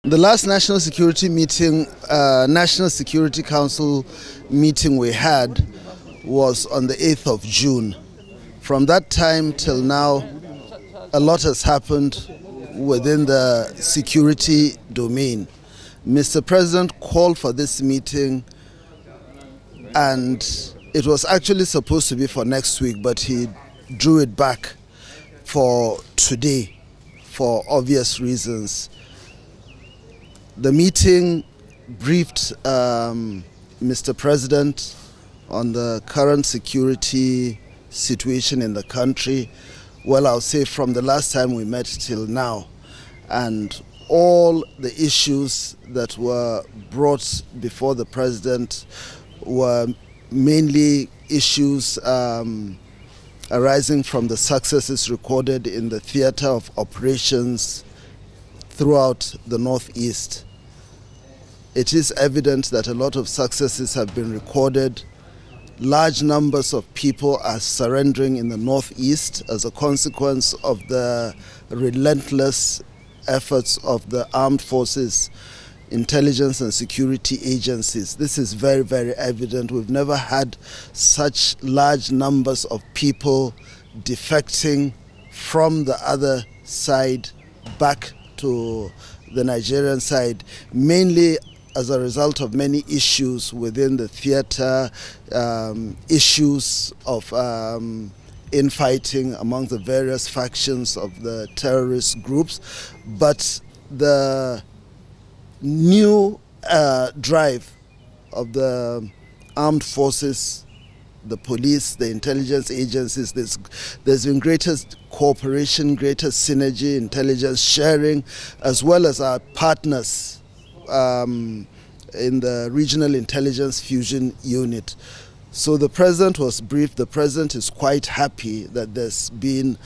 The last National Security meeting, National Security Council meeting we had was on the 8th of June. From that time till now, a lot has happened within the security domain. Mr. President called for this meeting and it was actually supposed to be for next week, but he drew it back for today for obvious reasons. The meeting briefed Mr. President on the current security situation in the country, well, I'll say from the last time we met till now, and all the issues that were brought before the President were mainly issues arising from the successes recorded in the theater of operations throughout the Northeast. It is evident that a lot of successes have been recorded. Large numbers of people are surrendering in the Northeast as a consequence of the relentless efforts of the armed forces, intelligence and security agencies. This is very, very evident. We've never had such large numbers of people defecting from the other side back to the Nigerian side, mainly as a result of many issues within the theater, issues of infighting among the various factions of the terrorist groups. But the new drive of the armed forces, the police, the intelligence agencies, there's been greater cooperation, greater synergy, intelligence sharing, as well as our partners in the Regional Intelligence Fusion Unit. So the President was briefed. The President is quite happy that there's been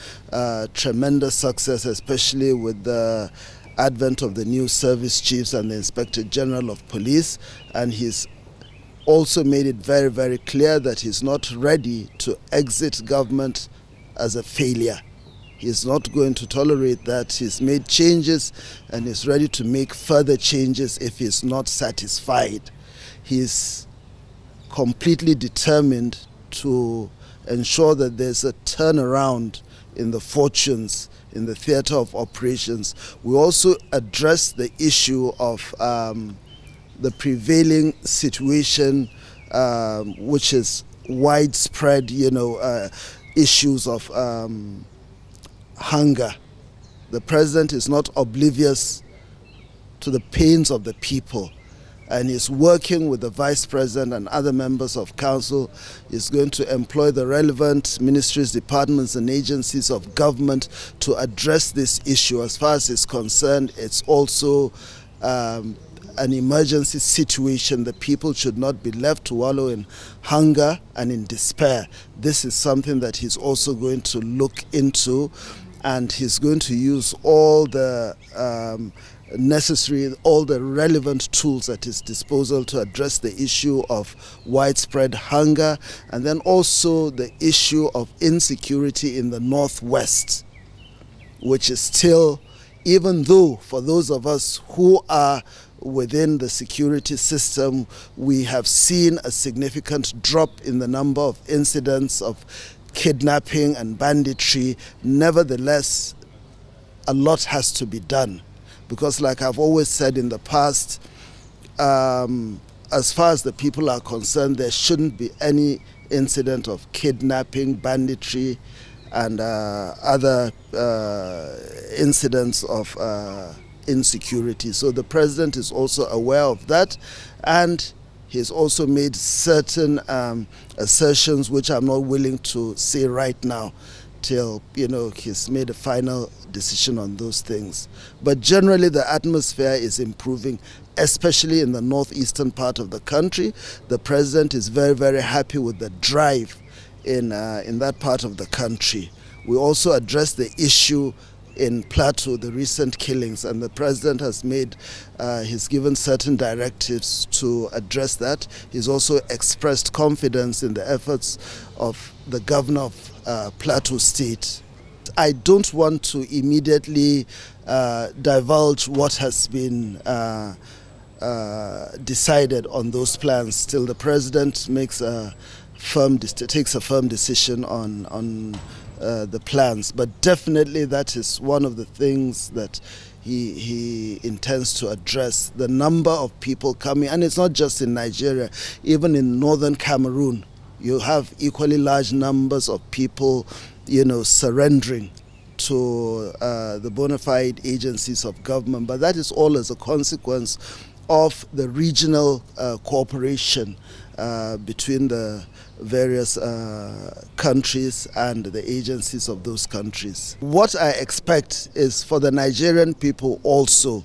tremendous success, especially with the advent of the new service chiefs and the Inspector General of Police, and he's also made it very, very clear that he's not ready to exit government as a failure. He's not going to tolerate that. He's made changes and is ready to make further changes if he's not satisfied. He's completely determined to ensure that there's a turnaround in the fortunes in the theater of operations. We also address the issue of the prevailing situation, which is widespread, issues of hunger. The President is not oblivious to the pains of the people, and is working with the Vice President and other members of Council. Is going to employ the relevant ministries, departments and agencies of government to address this issue. As far as it's concerned, it's also an emergency situation. The people should not be left to wallow in hunger and in despair. This is something that he's also going to look into, and he's going to use all the necessary, all the relevant tools at his disposal to address the issue of widespread hunger, and then also the issue of insecurity in the Northwest, which is still, even though for those of us who are within the security system, we have seen a significant drop in the number of incidents of kidnapping and banditry. Nevertheless, a lot has to be done, because like I've always said in the past, as far as the people are concerned, there shouldn't be any incident of kidnapping, banditry and other incidents of insecurity. So the President is also aware of that, and he's also made certain assertions which I'm not willing to say right now till he's made a final decision on those things. But generally the atmosphere is improving, especially in the northeastern part of the country. The President is very, very happy with the drive in that part of the country. We also addressed the issue in Plateau, the recent killings, and the President has made, he's given certain directives to address that. He's also expressed confidence in the efforts of the governor of Plateau State. I don't want to immediately divulge what has been decided on those plans till the president makes takes a firm decision on the plans. But definitely that is one of the things that he intends to address, the number of people coming. And it's not just in Nigeria, even in northern Cameroon, you have equally large numbers of people, surrendering to the bona fide agencies of government. But that is all as a consequence of the regional cooperation between the various countries and the agencies of those countries. What I expect is for the Nigerian people also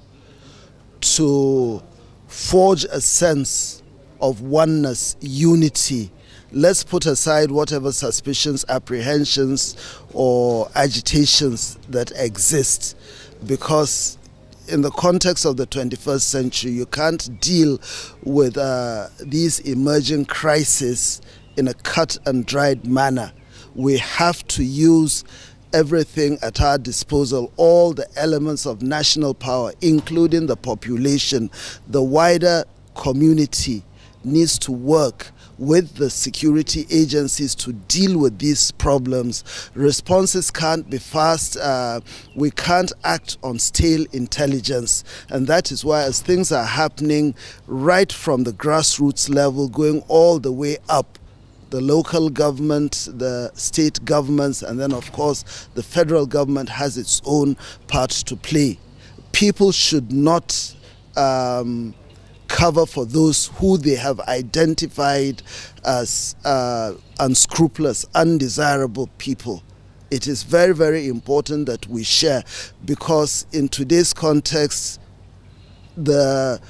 to forge a sense of oneness, unity. Let's put aside whatever suspicions, apprehensions, or agitations that exist, because in the context of the 21st century, you can't deal with these emerging crises in a cut and dried manner. We have to use everything at our disposal, all the elements of national power, including the population. The wider community needs to work with the security agencies to deal with these problems. Responses can't be fast. We can't act on stale intelligence. And that is why, as things are happening right from the grassroots level, going all the way up, the local government, the state governments, and then of course the federal government has its own part to play. People should not cover for those who they have identified as unscrupulous, undesirable people. It is very, very important that we share, because in today's context, the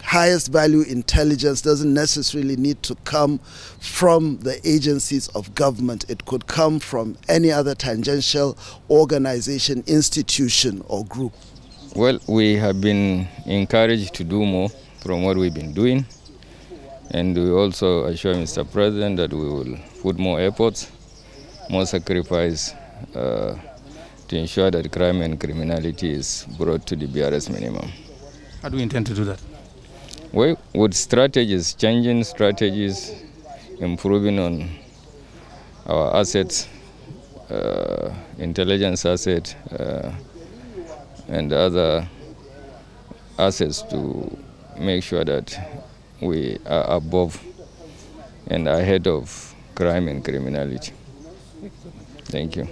highest value intelligence doesn't necessarily need to come from the agencies of government. It could come from any other tangential organization, institution, or group. Well, we have been encouraged to do more from what we've been doing, and we also assure Mr. President that we will put more efforts, more sacrifice to ensure that crime and criminality is brought to the BABAGANA minimum. How do we intend to do that? Well, with strategies, changing strategies, improving on our assets, intelligence asset, and other assets to make sure that we are above and ahead of crime and criminality. Thank you.